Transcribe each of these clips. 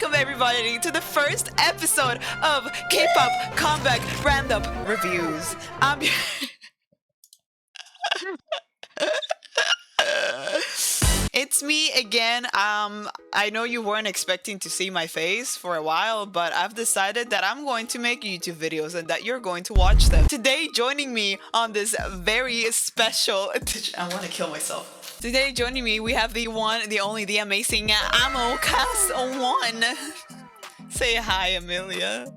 welcome everybody to the first episode of K-pop Comeback Roundup Reviews. I'm It's me again. I know you weren't expecting to see my face for a while, but I've decided that I'm going to make YouTube videos and that you're going to watch them. Today, joining me on this very special I want to kill myself. Today, joining me, we have the one, the only, the amazing Amo Cast 1. Say hi, Amelia.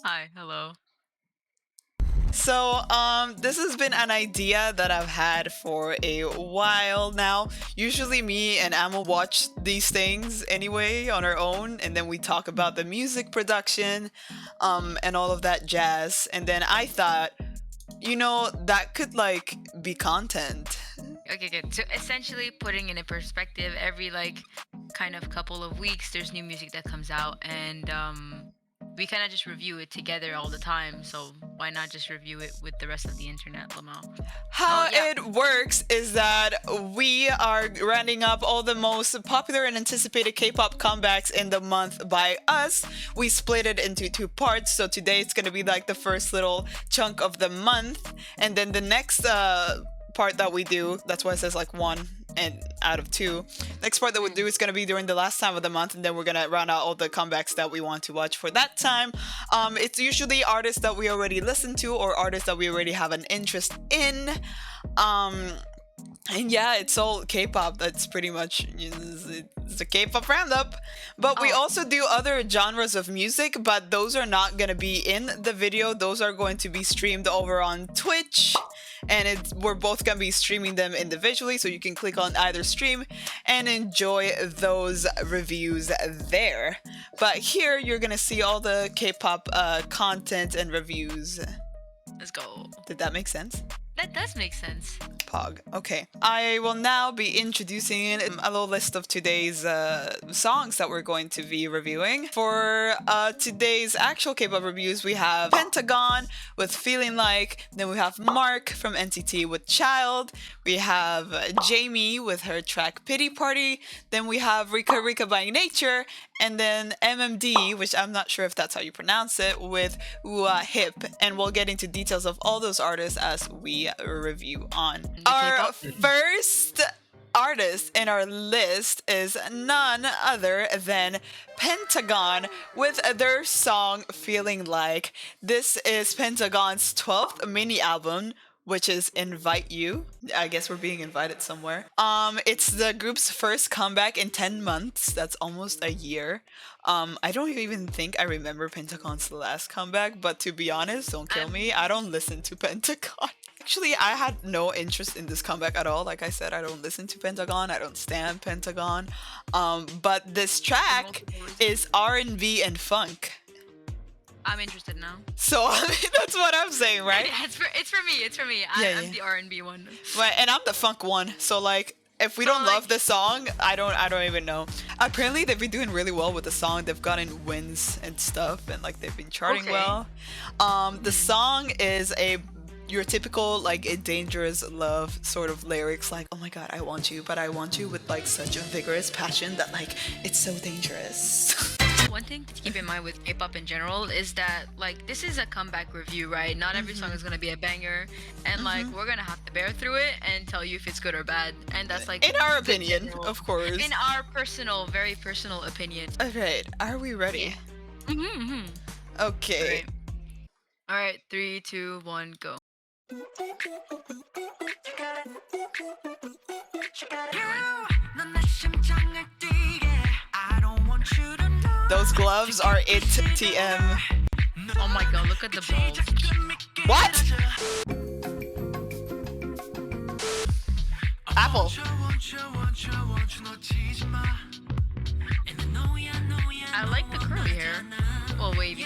Hi, hello. So, this has been an idea that I've had for a while now. Usually me and Amo watch these things anyway on our own, and then we talk about the music production, and all of that jazz. And then I thought, you know, that could like be content. Okay, good. So essentially putting in a perspective, every like kind of couple of weeks there's new music that comes out, and we kind of just review it together all the time, so why not just review it with the rest of the internet, Lamau? How it works is that we are rounding up all the most popular and anticipated K-pop comebacks in the month by us. We split it into 2 parts, so today it's going to be like the first little chunk of the month, and then the next part that we do, that's why it says like 1 and out of 2. Next part that we'll do is going to be during the last time of the month, and then we're going to round out all the comebacks that we want to watch for that time. It's usually artists that we already listen to or artists that we already have an interest in. And yeah, it's all K-pop. That's pretty much, you know, it's a K-pop roundup. But we also do other genres of music, but those are not going to be in the video. Those are going to be streamed over on Twitch. And we're both going to be streaming them individually, so you can click on either stream and enjoy those reviews there. But here, you're going to see all the K-pop content and reviews. Let's go. Did that make sense? That does make sense. Pog. Okay. I will now be introducing a little list of today's songs that we're going to be reviewing. For today's actual K-pop reviews, we have Pentagon with Feeling Like. Then we have Mark from NCT with Child. We have Jamie with her track Pity Party. Then we have Rica by Nature. And then M.M.D, which I'm not sure if that's how you pronounce it, with WhooAh HIP. And we'll get into details of all those artists as we review on. Our first artist in our list is none other than Pentagon with their song Feeling Like. This is Pentagon's 12th mini album, which is Invite You. I guess we're being invited somewhere. It's the group's first comeback in 10 months. That's almost a year. I don't even think I remember Pentagon's last comeback, but to be honest, don't kill me, I don't listen to Pentagon. Actually, I had no interest in this comeback at all. Like I said, I don't listen to Pentagon. I don't stand Pentagon. But this track is R&B and funk. I'm interested now. So I mean, that's what I'm saying, right? Yeah, it's for me. It's for me. I'm the R&B one. Right, and I'm the funk one. So like, if we don't love the song, I don't even know. Apparently, they've been doing really well with the song. They've gotten wins and stuff, and like they've been charting well. The song is your typical like a dangerous love sort of lyrics, like, oh my god, I want you, but I want you with like such a vigorous passion that like it's so dangerous. One thing to keep in mind with K-pop in general is that like this is a comeback review, right? Not every song is gonna be a banger, and like we're gonna have to bear through it and tell you if it's good or bad, and that's like in our opinion, of course. In our very personal opinion. Alright, are we ready? Okay. Alright, 3, 2, 1, go. Those gloves are it, TM. Oh my god, look at the balls. What? Apple. I like the curly hair. Well, wavy.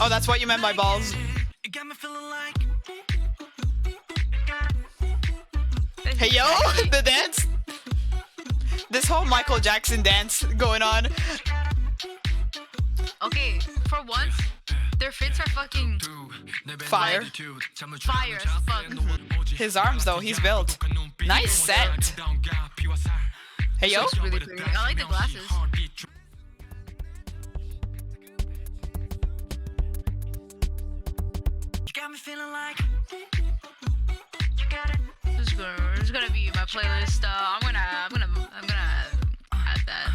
Oh, that's what you meant by balls. Hey yo, the dance. This whole Michael Jackson dance going on. Okay, for once, their fits are fucking fire. Fire as fuck. His arms though, he's built. Nice set. Hey yo. Looks really pretty. I like the glasses. This is gonna be my playlist. I'm gonna add that.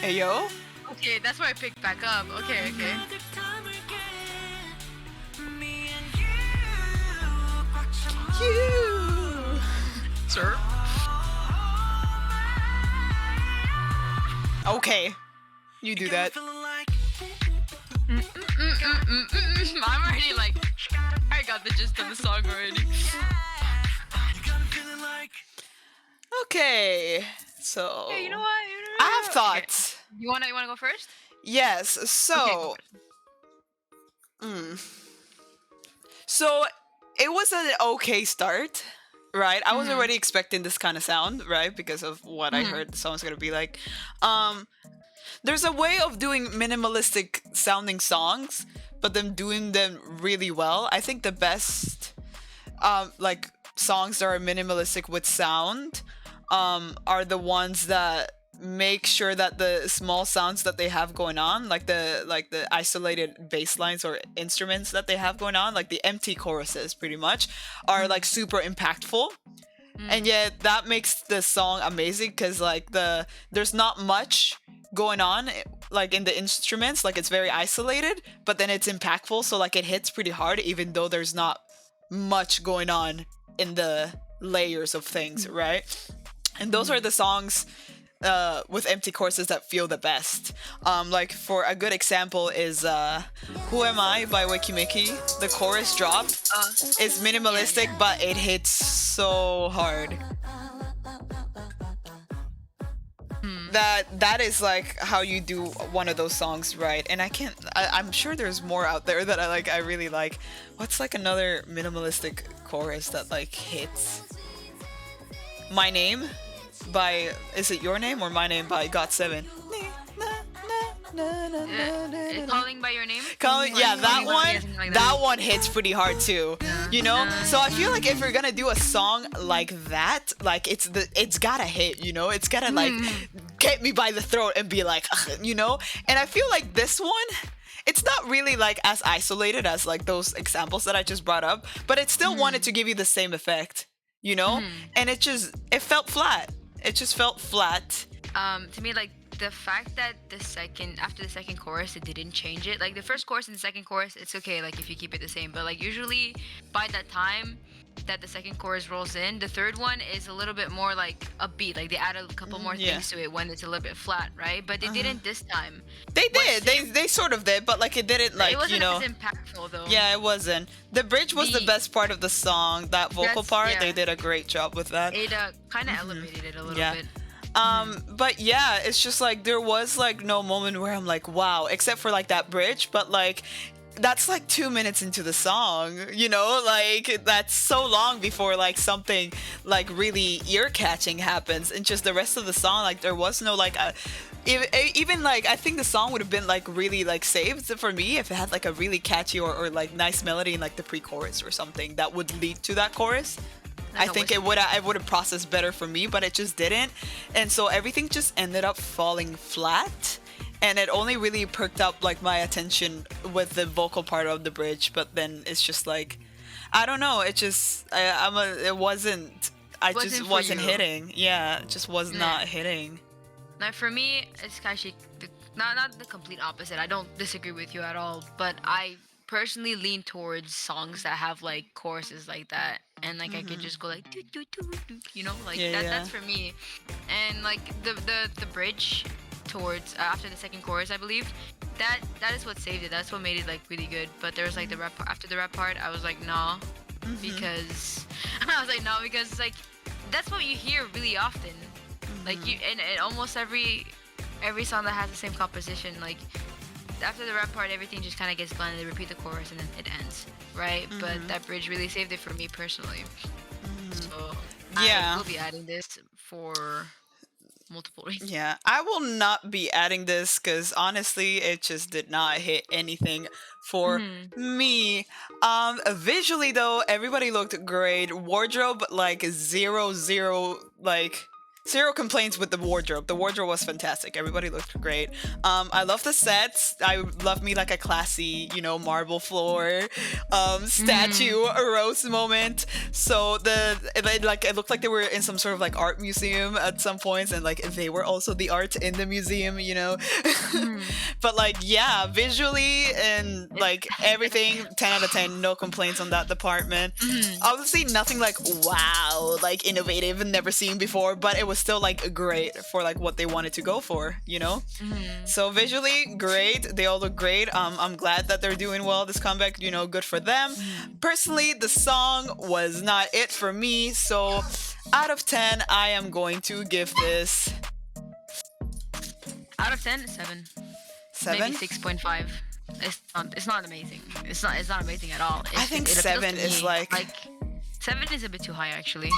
Hey yo. Okay, that's where I picked back up. Okay, okay. You. Sir. Okay. You do that. I'm already like, I got the gist of the song already. Okay. So Hey, you know what? I have Okay. thoughts. You wanna go first? Yes. Okay, So go first. so it was an okay start, right? I was Mhm. already expecting this kind of sound, right? Because of what I Mhm. heard the song's gonna be like. There's a way of doing minimalistic sounding songs, but them doing them really well. I think the best like songs that are minimalistic with sound are the ones that make sure that the small sounds that they have going on, like the isolated bass lines or instruments that they have going on, like the empty choruses pretty much, are like super impactful. And yet that makes the song amazing because like there's not much going on like in the instruments, like it's very isolated, but then it's impactful, so like it hits pretty hard even though there's not much going on in the layers of things, right? And those are the songs with empty choruses that feel the best. Like for a good example is Who Am I by Wikimiki. The chorus drop is minimalistic, but it hits so hard. That is like how you do one of those songs right. And I'm sure there's more out there that I really like. What's like another minimalistic chorus that like hits? My Name by, is it Your Name or My Name by Got7? Calling by Your Name? Yeah, that Calling by one, something like that one hits pretty hard too, you know? So I feel like if you're gonna do a song like that, like it's gotta hit, you know? It's gotta like get me by the throat and be like, ugh, you know? And I feel like this one, it's not really like as isolated as like those examples that I just brought up, but it still wanted to give you the same effect, you know? And it felt flat. It just felt flat. To me, like the fact that after the second chorus, it didn't change it. Like the first chorus and the second chorus, it's okay, like if you keep it the same. But like usually by that time that the second chorus rolls in, the third one is a little bit more like upbeat. Like they add a couple more things to it when it's a little bit flat, right? But they didn't this time. They did. They sort of did, but like it didn't like, it wasn't you know. as impactful though. Yeah, it wasn't. The bridge was the best part of the song. That vocal part, yeah. they did a great job with that. It kind of elevated it a little bit. But yeah, it's just like there was like no moment where I'm like, wow, except for like that bridge, but like that's like 2 minutes into the song, you know, like that's so long before like something like really ear catching happens, and just the rest of the song, like there was no like even like I think the song would have been like really like saved for me if it had like a really catchy or like nice melody in like the pre-chorus or something that would lead to that chorus. I think it would have processed better for me, but it just didn't. And so everything just ended up falling flat. And it only really perked up like my attention with the vocal part of the bridge, but then it's just like, I don't know. It just it wasn't. I just wasn't hitting. Yeah, it just was not hitting. Now for me, it's actually not the complete opposite. I don't disagree with you at all, but I personally lean towards songs that have like choruses like that, and like I could just go like doo, doo, doo, doo, you know, like that's for me. And like the bridge towards after the second chorus, I believe that is what saved it. That's what made it like really good. But there was like the rap after the rap part, I was like nah, because because like that's what you hear really often. Like you and almost every song that has the same composition, like after the rap part, everything just kind of gets blended. They repeat the chorus and then it ends, right? But that bridge really saved it for me personally. So I will be adding this for multiple reasons. Yeah, I will not be adding this because honestly, it just did not hit anything for Hmm. me. Visually though, everybody looked great. Wardrobe, like zero complaints with the wardrobe. The wardrobe was fantastic. Everybody looked great. I love the sets. I love me like a classy, marble floor, Hmm. statue, a rose moment. So it looked like they were in some sort of like art museum at some points, and like they were also the art in the museum. Hmm. But like yeah, visually and It's. like everything, 10 out of 10, no complaints on that department. Hmm. Obviously, nothing like wow, like innovative and never seen before, but it was still like great for like what they wanted to go for. Hmm. So visually, great. They all look great. I'm glad that they're doing well this comeback. Good for them. Hmm. Personally, the song was not it for me. So out of 10, I am going to give this Out of 10, 7. Maybe 7. 6.5. It's not amazing. It's not amazing at all. I think It appeals 7 to is me. like Like 7 is a bit too high actually.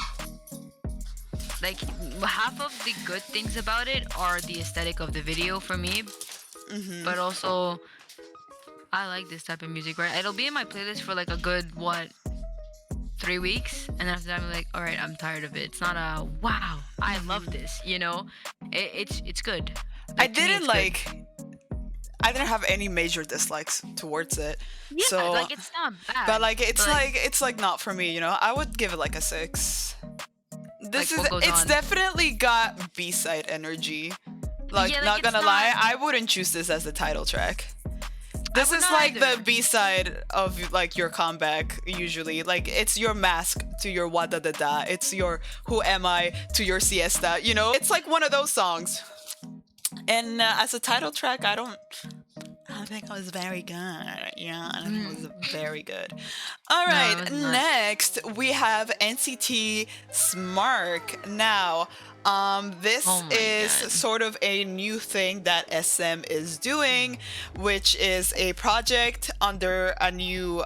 Like half of the good things about it are the aesthetic of the video for me, but also I like this type of music, right? It'll be in my playlist for like a good 3 weeks, and after that I'm like, all right, I'm tired of it. It's not a wow, I love this. It's good. I Like to me, didn't it's good. like I didn't have any major dislikes towards it. Yeah, So like it's not but bad, like but like it's like not for me. I would give it like a 6. like what goes It's on. definitely got B-side energy. Like Yeah, like not it's gonna lie, not. I wouldn't choose this as the title track. I This would is not like the either. B-side of like your comeback usually. Like it's your mask to your wada da da. It's your who am I to your siesta. It's like one of those songs. And as a title track, I don't think it was very good. Yeah, I don't think it was Mm. very good. All No, right, it was not. next we have NCT Smark. Now, Oh this my is god. sort of a new thing that SM is doing, which is a project under a new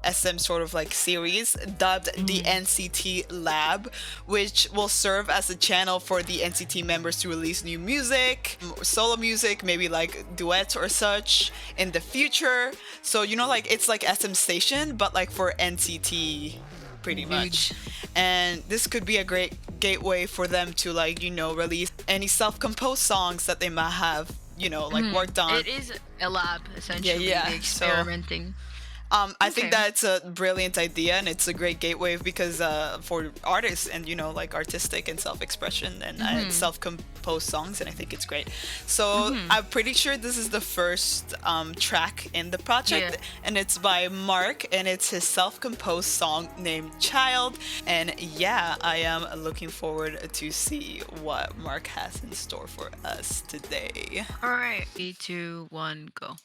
SM sort of like series dubbed the Mm. NCT Lab, which will serve as a channel for the NCT members to release new music, solo music, maybe like duets or such in the future. So, like it's like SM Station, but like for NCT pretty much. Huge. And this could be a great gateway for them to like, release any self-composed songs that they might have, like Mhm. worked on. It is a lab Yeah, essentially. yeah. The So experimenting. I think Okay. that's a brilliant idea, and it's a great gateway because for artists and like artistic and self-expression and Mhm. self-composed songs, and I think it's great. So Mhm. I'm pretty sure this is the first track in the Yeah. project, and it's by Mark, and it's his self-composed song named "Child." And yeah, I am looking forward to see what Mark has in store for us today. All right. 3, 2, 1, go.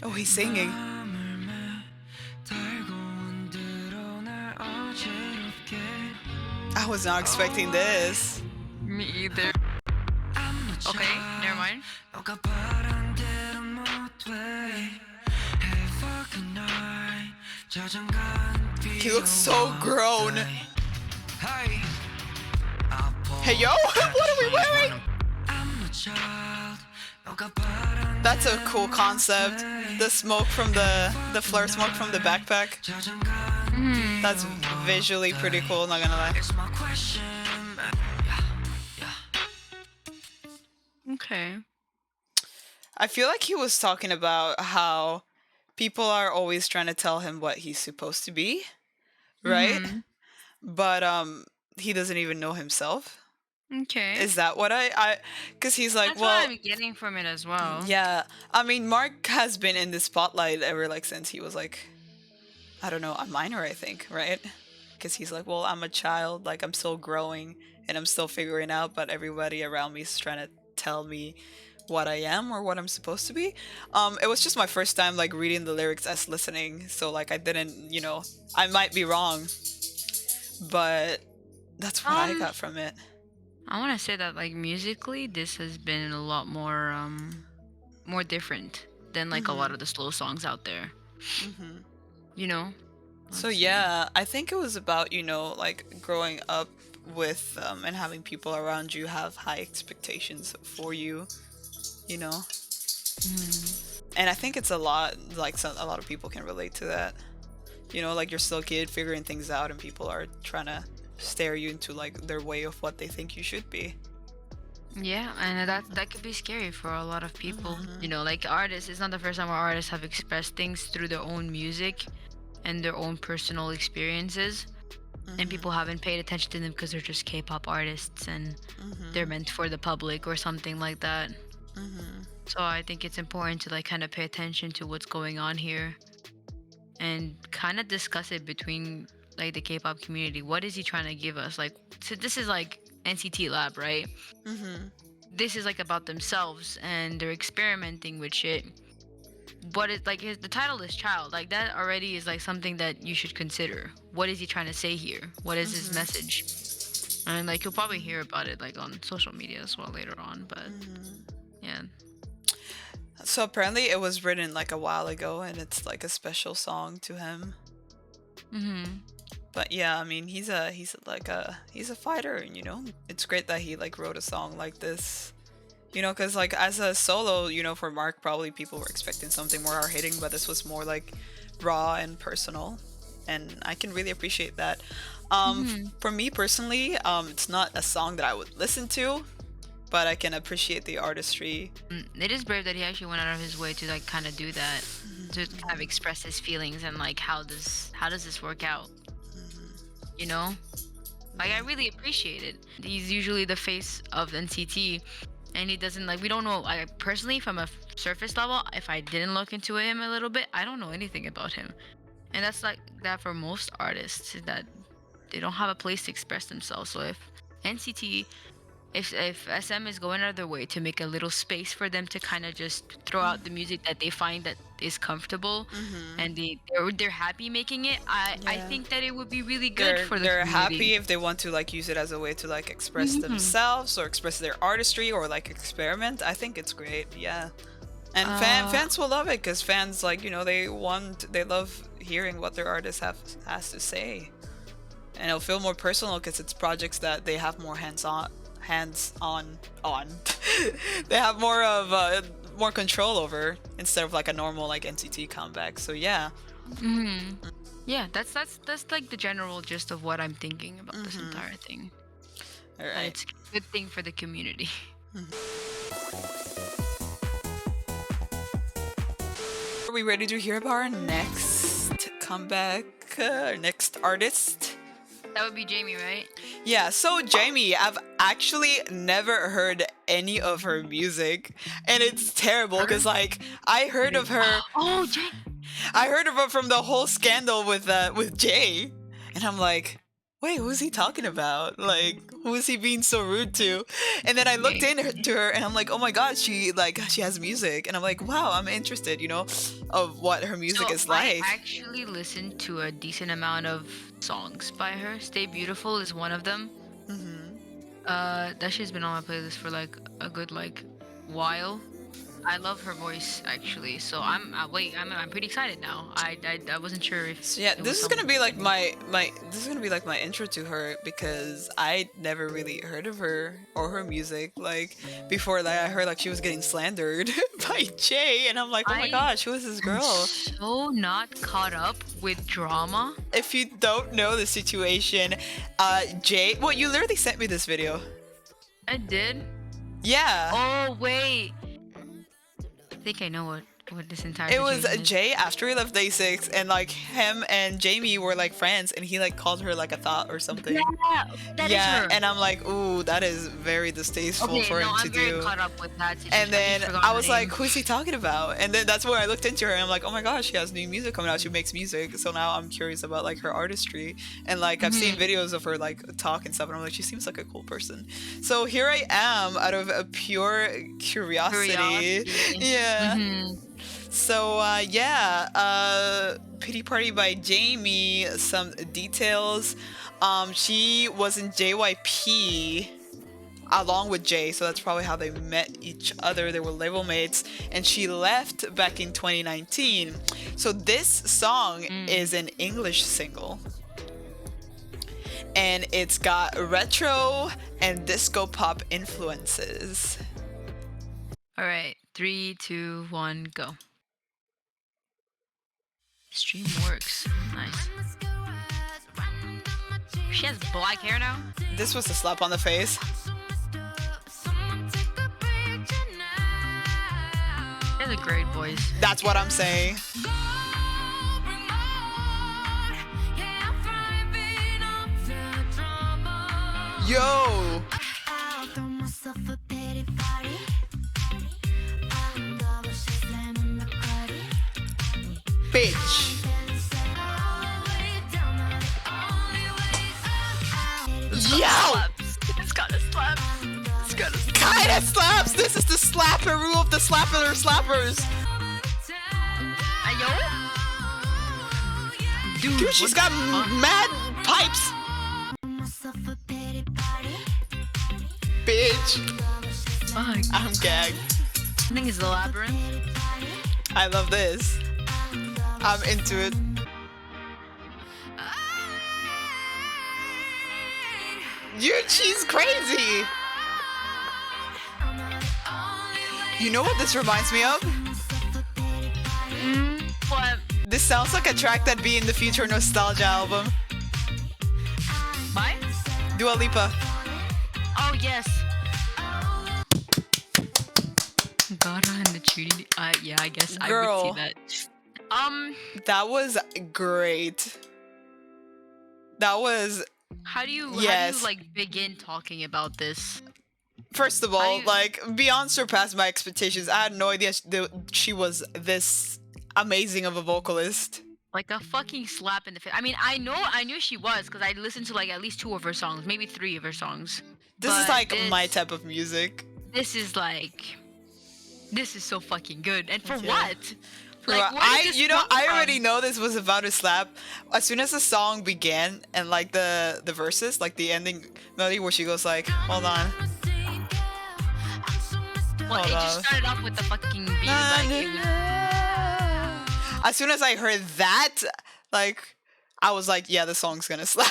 Oh, he's singing. I was not expecting this. Me either. Okay, never mind. He looks so grown. Hey yo, what are we wearing? That's a cool concept. The smoke from the flare smoke from the backpack. Mhm. That's visually pretty cool, not gonna lie. Okay. I feel like he was talking about how people are always trying to tell him what he's supposed to be, right? Mhm. But he doesn't even know himself. Okay. Is that what cuz he's like, That's what well, I'm getting from it as well. yeah. I mean, Mark has been in the spotlight ever like since he was like, I don't know, a minor, I think, right? Because he's like, well, I'm a child, like I'm still growing and I'm still figuring out, but everybody around me is trying to tell me what I am or what I'm supposed to be. It was just my first time like reading the lyrics as listening, so like I didn't, I might be wrong, but that's what I Um, got from it. I want to say that like musically, this has been a lot more different than like a lot Mhm. of the slow songs out there. Mhm. You know? So Let's see. yeah, I think it was about, like growing up with and having people around you have high expectations for you, you know. Mhm. And I think it's a lot like a lot of people can relate to that. Like you're still a kid figuring things out and people are trying to stare you into like their way of what they think you should be. Yeah, and that could be scary for a lot of people. Mhm. Like artists, it's not the first time where artists have expressed things through their own music and their own personal experiences, and Mhm. people haven't paid attention to them because they're just K-pop artists and they're Mhm. meant for the public or something like that. Mhm. So I think it's important to like kind of pay attention to what's going on here and kind of discuss it between like the K-pop community. What is he trying to give us? Like, so this is like NCT Lab, right? Mhm. This is like about themselves and they're experimenting with shit. What is like the title is child, like that already is like something that you should consider. What is he trying to say here? What is his Mhm. message? And like you'll probably hear about it like on social media as well later on, but Mhm. yeah. So apparently it was written like a while ago and it's like a special song to him. Mhm. But yeah, I mean, he's a fighter, and it's great that he like wrote a song like this. Because like as a solo, for Mark, probably people were expecting something more hard hitting, but this was more like raw and personal, and I can really appreciate that. Mhm. For me personally, it's not a song that I would listen to, but I can appreciate the artistry. It is brave that he actually went out of his way to like kind of do that, to kind of express his feelings and like how does this work out, you know? Like I Yeah. really appreciate it. He's usually the face of NCT, and he doesn't like. We don't know. I personally, from a surface level, if I didn't look into him a little bit, I don't know anything about him. And that's like that for most artists, is that they don't have a place to express themselves. So if NCT, if SM is going out of their way to make a little space for them to kind of just throw out the music that they find that is comfortable, Mm-hmm. and they're happy making it, I Yeah. think that it would be really good they're for the they're community. happy if they want to like use it as a way to like express Mhm. themselves or express their artistry or like experiment. I think it's great. Yeah. And Uh, fans will love it because fans like they love hearing what their artist has to say, and it'll feel more personal because it's projects that they have more hands on. They have more control over instead of like a normal like NCT comeback. So yeah. mhm. Yeah, that's like the general gist of what I'm thinking about this Mm-hmm. entire thing. All That right. it's a good thing for the community. Are we ready to hear about our next comeback, our next artist? That would be Jamie, right? Yeah, so Jamie, I've actually never heard any of her music, and it's terrible because Her? like I What heard is? of her, Oh, Jamie. I heard of her from the whole scandal with Jay, and I'm like, wait, who's he talking about? Like, who is he being so rude to? And then I looked into her, and I'm like, oh my god, she has music, and I'm like, wow, I'm interested, of what her music So is I like. actually listened to a decent amount of songs by her. Stay Beautiful is one of them. Hmm. That shit's been on my playlist for like a good like while. I love her voice actually. So I'm pretty excited now. I wasn't sure if So yeah, it this was is gonna someone. be like my this is gonna be like my intro to her because I never really heard of her or her music. Like before that, I heard like she was getting slandered by Jay, and I'm like, oh my I gosh, who is this am girl? so not caught up with drama. If you don't know the situation, Jay, well, you literally sent me this video. I did. Yeah. Oh wait, I think I know what this entire It was situation is. Jay after he left Day Six, and like him and Jamie were like friends, and he like called her like a thought or something. Yeah, that is Yeah, her. and I'm like, ooh, that is very distasteful Okay, for no, him to I'm very do. caught up with that And situation. I just then forgot I her was like, name. who's he talking about? And then that's when I looked into her and I'm like, oh my gosh, she has new music coming out. She makes music. So now I'm curious about like her artistry. And like I've seen Hmm. videos of her like talk and stuff. And I'm like, she seems like a cool person. So here I am out of a pure curiosity. Curiosity. Yeah. Hmm. So yeah, Pity Party by Jamie, some details. She was in JYP. along with Jay, so that's probably how they met each other. They were label mates, and she left back in 2019. So this song is an English single, and it's got retro and disco pop influences. All right, 3, 2, 1, go. Stream works. Nice. She has black hair now. This was a slap on the face. She has a great voice. That's what I'm saying. Yo! Bitch! Yo! It's gotta slap. It's gotta slap. Kinda slaps! This is the slapper rule of the slapper slappers! Yo? Dude, she's got mad pipes! Bitch! Fuck. I'm gagged. I think it's the labyrinth. I love this. I'm into it. She's crazy! You know what this reminds me of? What? This sounds like a track that'd be in the Future Nostalgia album. Mine? Dua Lipa. Oh, yes. Gara and the Treaty. Yeah, I guess Girl. I would see that. That was great. That was... How do you Yes. like begin talking about this? First of all, like, beyond surpassed my expectations. I had no idea she was this amazing of a vocalist. Like a fucking slap in the face. I mean, I knew she was because I listened to like at least 2 of her songs, maybe 3 of her songs. This is like my type of music. This is so fucking good. And for Yeah. what? Bro, Like, where did this come I from? already know this was about to slap. As soon as the song began and like the verses, like the ending melody where she goes like, hold on. Well, it just started off with the fucking beat. Like, it was, As soon as I heard that, like, I was like, yeah, the song's gonna slap.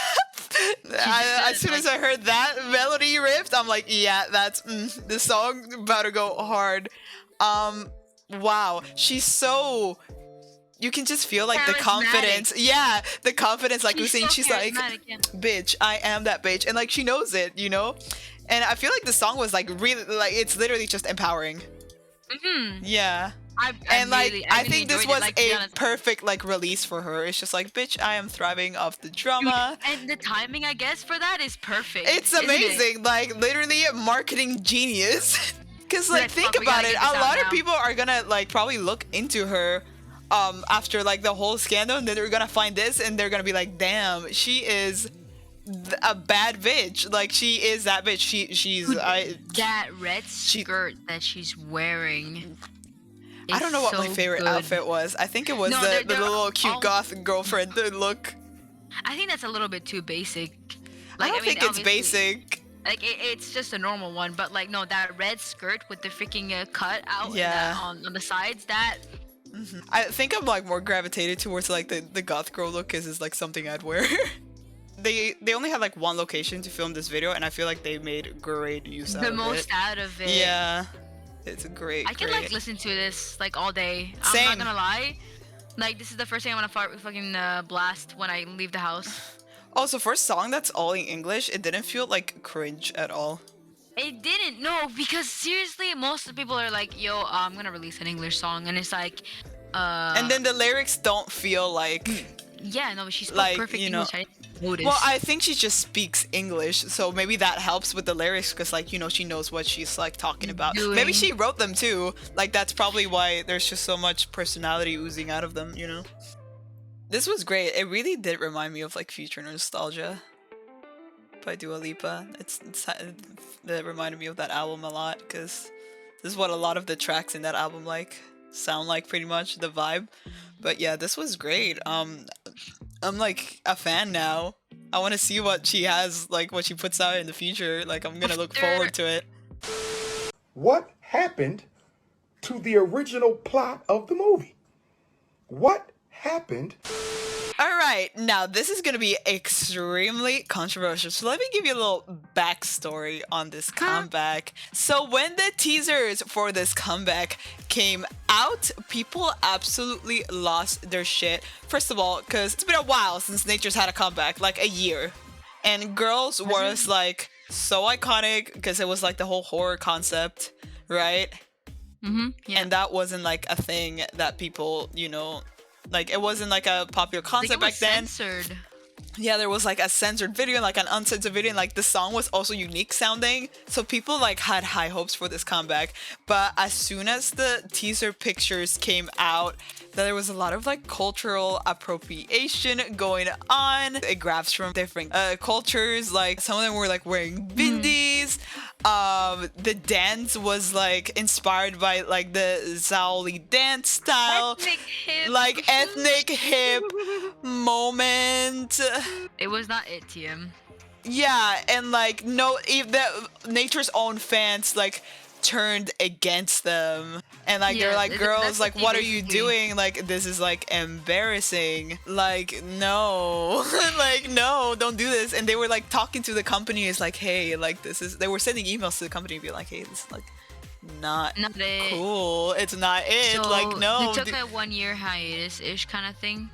As soon as I heard that melody riff, I'm like, yeah, that's the song about to go hard. Wow, she's so. You can just feel like the confidence. Yeah, the confidence. Like we're saying, she's like, yeah. bitch, I am that bitch, and like she knows it, you know. And I feel like the song was like really, like it's literally just empowering. Yeah. I think this was a perfect like release for her. It's just like, bitch, I am thriving off the drama. And the timing, I guess, for that is perfect. It's amazing. Like literally marketing genius. Cause like think fuck, we about gotta it. get this A out lot of now. people are gonna like probably look into her after like the whole scandal, and then they're gonna find this and they're gonna be like, damn, she is a bad bitch. Like she is that bitch. She's that red skirt that she's wearing. I don't know what so my favorite good. outfit was. I think it was No, the they're little cute all- goth girlfriend look. I think that's a little bit too basic. I don't think it's obviously, basic. Like it's just a normal one, but like no, that red skirt with the freaking cut out Yeah. on the sides, that I think I'm like more gravitated towards like the goth girl look because it's like something I'd wear. They only had like one location to film this video, and I feel like they made great use out the of most it. out of it. Yeah, it's a great. I can like listen to this like all day. Same. I'm not gonna lie. Like this is the first thing I'm gonna fucking blast when I leave the house. Also, for a song that's all in English, it didn't feel like cringe at all. It didn't, no, because seriously, most of the people are like, yo, I'm gonna release an English song, and it's like, And then the lyrics don't feel like. yeah, no, but she spoke Like, perfect you know- English. I didn't notice. Well, I think she just speaks English, so maybe that helps with the lyrics because, like, you know, she knows what she's like talking about. Doing. Maybe she wrote them too. Like, that's probably why there's just so much personality oozing out of them, you know? This was great. It really did remind me of like Future Nostalgia by Dua Lipa. It reminded me of that album a lot because this is what a lot of the tracks in that album like sound like, pretty much the vibe. But yeah, this was great. I'm like a fan now. I want to see what she has, like what she puts out in the future. Like I'm gonna look forward to it. What happened to the original plot of the movie? What happened? All right, now this is gonna be extremely controversial. So let me give you a little backstory on this comeback. So when the teasers for this comeback came out, people absolutely lost their shit. First of all, because it's been a while since Nature's had a comeback, like a year. And Girls was like so iconic because it was like the whole horror concept, right? Yeah. And that wasn't like a thing that people, you know, like it wasn't like a popular concept back then. Censored. Yeah, there was like a censored video, like an uncensored video, and like the song was also unique sounding. So people like had high hopes for this comeback. But as soon as the teaser pictures came out, there was a lot of like cultural appropriation going on. It grabs from different cultures. Like some of them were like wearing bindis. The dance was like inspired by like the Zaoli dance style. Ethnic hip. Like ethnic hip moment. It was not it, TM. Yeah, and like no, if the Nature's own fans like turned against them, and like they're Yeah, like, that's girls, the like thing, what are you basically. doing? Like this is like embarrassing. Like no, like no, don't do this. And they were like talking to the company, is like, hey, like this is. They were sending emails to the company, be like, hey, this is like not it. cool. It's not it. So Like no. they took a 1-year hiatus-ish kind of thing.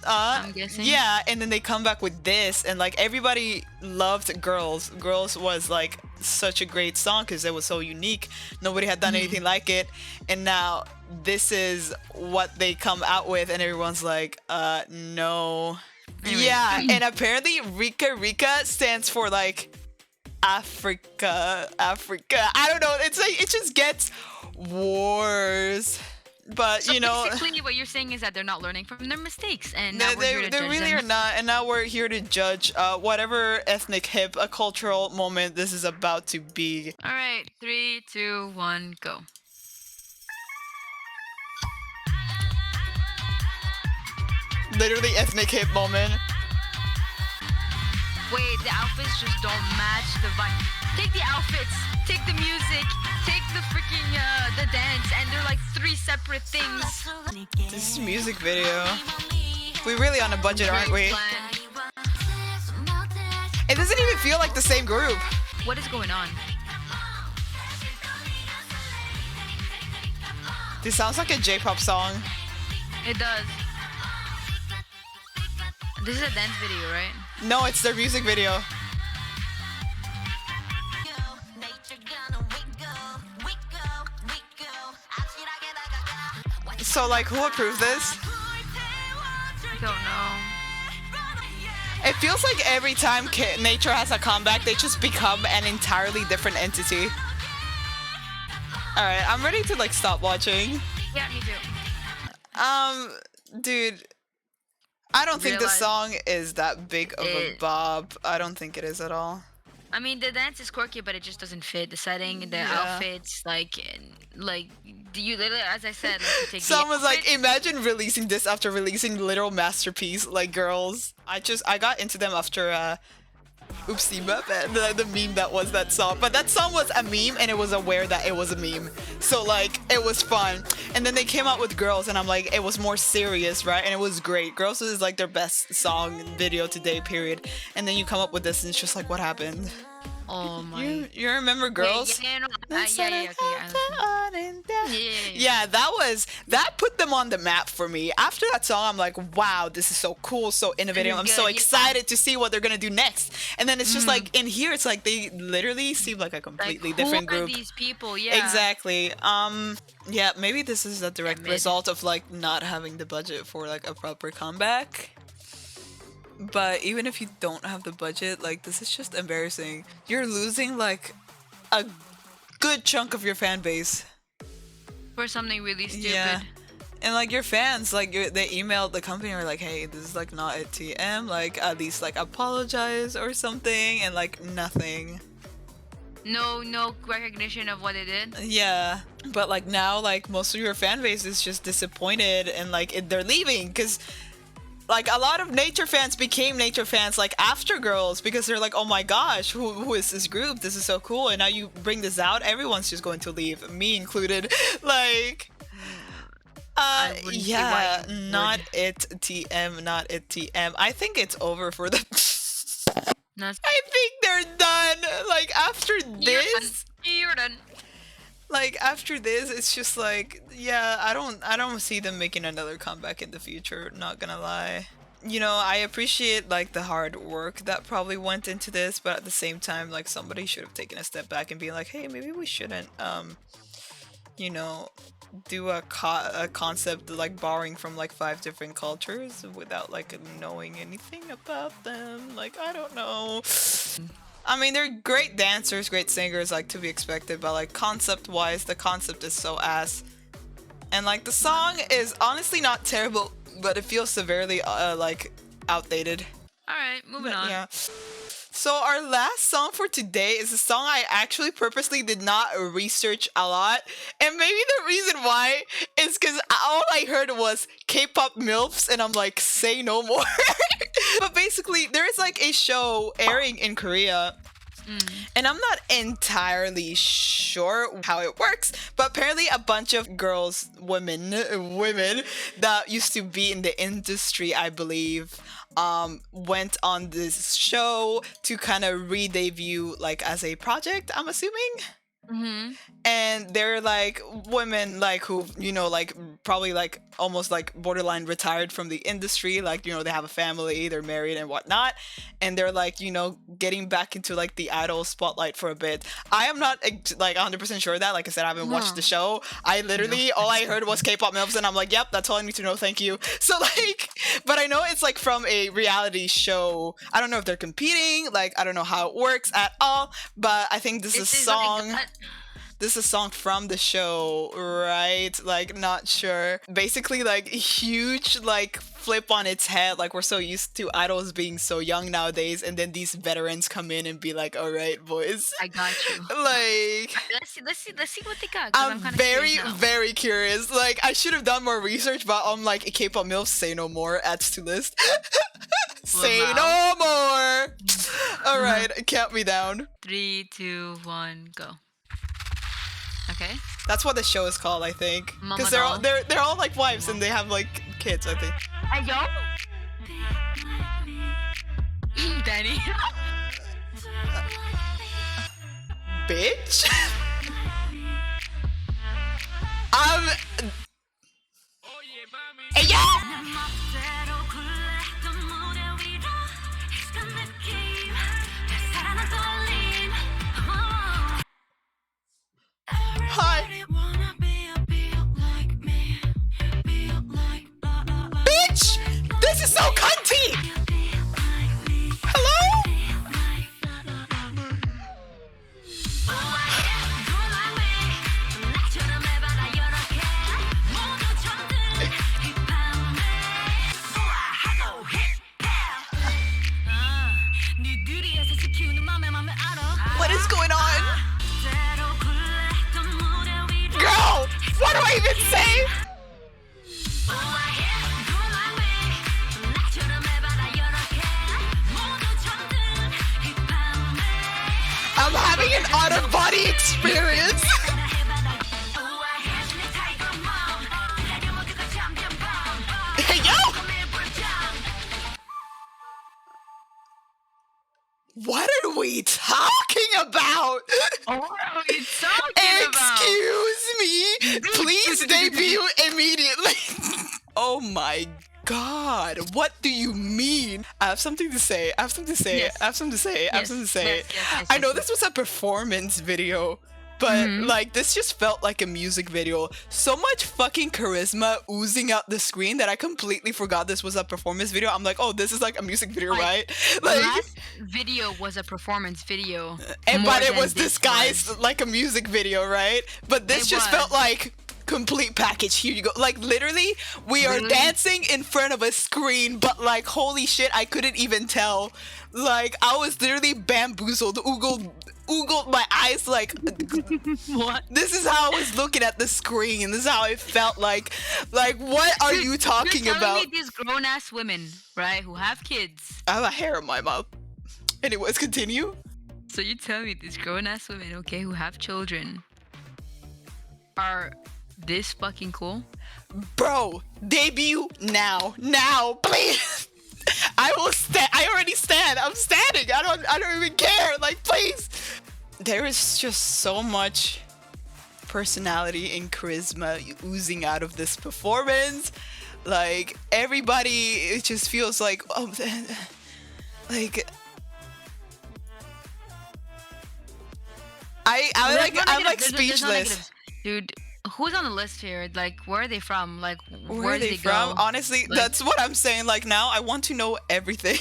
I'm guessing. Yeah, and then they come back with this, and like everybody loved Girls. Girls was like such a great song because it was so unique. Nobody had done anything like it, and now this is what they come out with, and everyone's like, no. Anyway. Yeah, and apparently Rica stands for like Africa. I don't know. It's like it just gets worse. But So you know, basically what you're saying is that they're not learning from their mistakes, and now we're here to they judge really them. are not. And now we're here to judge whatever ethnic hip, a cultural moment this is about to be. All right, 3, 2, 1, go. Literally ethnic hip moment. Wait, the outfits just don't match the vibe. Take the outfits, take the music, take the freaking the dance, and they're like 3 separate things. This is a music video. We really on a budget, aren't we? Bland. It doesn't even feel like the same group. What is going on? This sounds like a J-pop song. It does. This is a dance video, right? No, it's their music video. So like, who approved this? I don't know. It feels like every time Nature has a comeback, they just become an entirely different entity. Alright, I'm ready to like stop watching. Yeah, me too. Dude, I don't think this Realize- song is that big of a It- bob. I don't think it is at all. I mean, the dance is quirky, but it just doesn't fit the setting, the Yeah. outfits. Like do you literally, as I said, like, you take Someone's the like, outfit- imagine releasing this after releasing literal masterpiece like Girls. I got into them after Oopsie Muppet, the meme that was that song. But that song was a meme, and it was aware that it was a meme. So like, it was fun. And then they came out with Girls, and I'm like, it was more serious, right? And it was great. Girls is like their best song video today, period. And then you come up with this, and it's just like, what happened? Oh my. You remember Girls? Wait, yeah, no, That's yeah, what okay, I happened. Yeah. Yeah, that put them on the map for me. After that song, I'm like, wow, this is so cool, so innovative. is I'm so good, yeah. excited to see what they're gonna do next. And then it's just like in here, it's like they literally seem like a Like, completely who different are group. these people? Yeah. Exactly. Yeah, maybe this is a direct mid. result of like not having the budget for like a proper comeback. But even if you don't have the budget, like this is just embarrassing. You're losing like a good chunk of your fan base. For something really stupid. Yeah. And like your fans, like they emailed the company and were like, hey, this is like not a TM, like at least like apologize or something, and like nothing. No recognition of what they did. Yeah, but like now, like most of your fan base is just disappointed, and like they're leaving because like a lot of nature fans became nature fans like after Girls because they're like, oh my gosh, who is this group? This is so cool. And now you bring this out, everyone's just going to leave, me included. Like, yeah, not it TM, not it TM. I think it's over for the. I think they're done. Like after this, you're done. like after this, it's just like, yeah, I don't see them making another comeback in the future, not gonna lie. You know, I appreciate like the hard work that probably went into this, but at the same time, like somebody should have taken a step back and be like, hey, maybe we shouldn't you know, do a concept like borrowing from like 5 different cultures without like knowing anything about them. Like, I don't know. I mean, they're great dancers, great singers, like to be expected, but like concept-wise, the concept is so ass. And like the song is honestly not terrible, but it feels severely like outdated. Alright, moving on. Yeah. So our last song for today is a song I actually purposely did not research a lot. And maybe the reason why is because all I heard was K-pop MILFs and I'm like, say no more. But basically, there is like a show airing in Korea. And I'm not entirely sure how it works, but apparently a bunch of girls, women that used to be in the industry, I believe, went on this show to kind of re-debut like as a project, I'm assuming. And they're like women like who, you know, like probably like almost like borderline retired from the industry, like, you know, they have a family, they're married and whatnot, and they're like, you know, getting back into like the idol spotlight for a bit. I am not like 100% sure of that. Like I said, I haven't watched the show. I literally all I heard was K-pop MILFs and I'm like, yep, that's all I need to know, thank you. So like, but I know it's like from a reality show. I don't know if they're competing, like I don't know how it works at all, but I think this is a song. This is a song from the show, right? Like, not sure. Basically, like, huge, like, flip on its head. Like, we're so used to idols being so young nowadays, and then these veterans come in and be like, all right, boys. I got you. Like, let's see what they got. I'm very curious. Like, I should have done more research, but I'm like, K-pop MILF, say no more, adds to list. Say no more! All right, count me down. 3, 2, 1, go. Okay. That's what the show is called, I think. Because they're all like wives and they have like kids, I think. Ayo. Dani. Bitch. Hey, yeah! Hi. Bitch! This is so cunty! Hello? What is going on? Girl, what do I even say? I'm having an out-of-body experience. Hey, yo! What are we talking about? What are we talking about? Excuse me. Please debut immediately. Oh my God. What do you mean? I have something to say. I have something to say. Yes. I have something to say. I have something to say. Yes, I know this was a performance video, but like this just felt like a music video. So much fucking charisma oozing out the screen that I completely forgot this was a performance video. I'm like, oh, this is like a music video, right? Like, last video was a performance video, but it was disguised like a music video, right? But this just felt like complete package. Here you go. Like literally, we are dancing in front of a screen, but like holy shit, I couldn't even tell. Like I was literally bamboozled, oogled oogled my eyes like What? this is how I was looking at the screen. This is how I felt like what are you talking You're telling about? me these grown ass women, right, who have kids. I have a hair in my mouth. Anyways, continue. So you tell me these grown ass women, okay, who have children, are this fucking cool? Bro, debut now, please. I will stand. I already stand. I'm standing. I don't even care. Like, please. There is just so much personality and charisma oozing out of this performance. Like, everybody, it just feels like, oh, like, I'm like speechless. Dude, who's on the list here? Like, where are they from? Like, Where are did they go? from? Honestly, Like, that's what I'm saying. Like, now I want to know everything.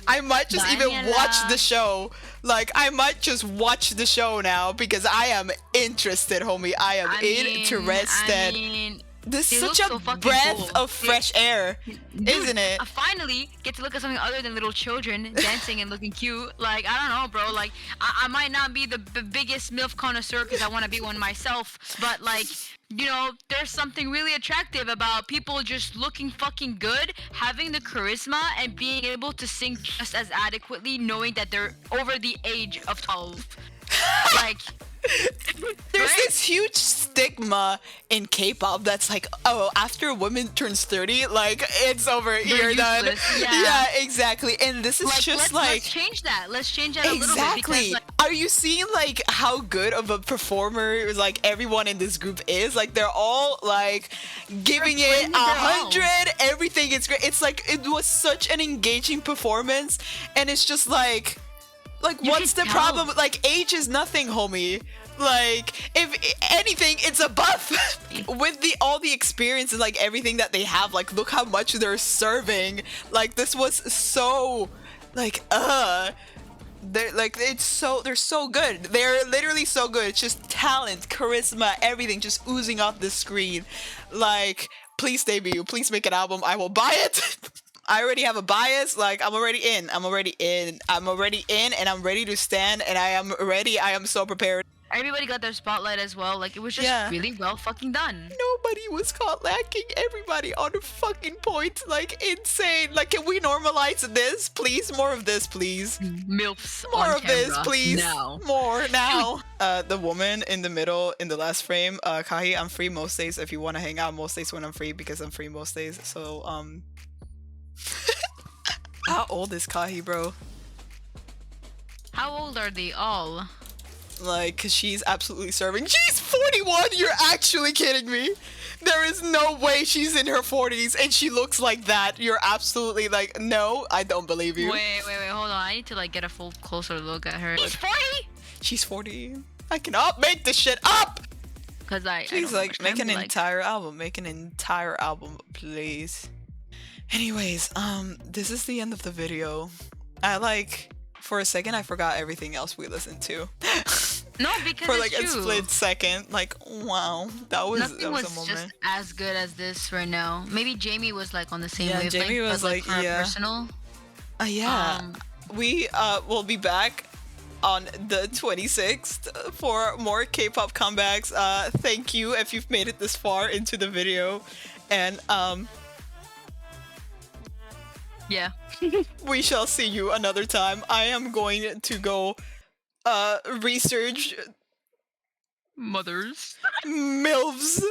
I might just even watch the show. Like, I might just watch the show now because I am interested, homie. I am interested. This is such a breath of fresh air, isn't it? I finally get to look at something other than little children dancing and looking cute. Like, I don't know, bro. Like, I might not be the biggest MILF connoisseur because I want to be one myself, but like, you know, there's something really attractive about people just looking fucking good, having the charisma, and being able to sing just as adequately, knowing that they're over the age of 12. Like, there's right? this huge stigma in K-pop that's like, oh, after a woman turns 30, like, it's over, you're done. Yeah, exactly. And this is Like, just let's change that. Let's change that a little bit because, like, Are you seeing like how good of a performer like everyone in this group is? Like, they're all like giving it 100. Everything is great. It's like it was such an engaging performance, and it's just like what's the problem? Like, age is nothing, homie. Like, if anything, it's a buff. With all the experience and like everything that they have, like, look how much they're serving. Like, this was so like they're like, they're so good. They're literally so good. It's just talent, charisma, everything just oozing off the screen. Like, please debut, please make an album. I will buy it. I already have a bias. Like, I'm already in, and I'm ready to stand, and I am ready. I am so prepared. Everybody got their spotlight as well. Like, it was just really well fucking done. Nobody was caught lacking. Everybody on fucking point. Like, insane. Like, can we normalize this, please? More of this, please. MILFs More on of this, camera. please. Now. More now. The woman in the middle, in the last frame, Kahi, I'm free most days. If you want to hang out most days when I'm free, because I'm free most days. So, how old is Kahi, bro? How old are they all? Like, cause she's absolutely serving. She's 41! You're actually kidding me? There is no way she's in her 40s and she looks like that. You're absolutely like, no, I don't believe you. Wait, hold on. I need to like get a full closer look at her. She's 40? She's 40. I cannot make this shit up! Cause she's like, make an entire album. Make an entire album, please. Anyways, this is the end of the video. For a second, I forgot everything else we listened to. No, because for like it's true. a split second, like, wow, that was Nothing a moment. just as good as this right now. Maybe Jamie was like on the same wavelength. Jamie was but, like, yeah. Personal. We will be back on the 26th for more K-pop comebacks. Thank you if you've made it this far into the video, and yeah. we shall see you another time. I am going to go research Mothers. MILFs.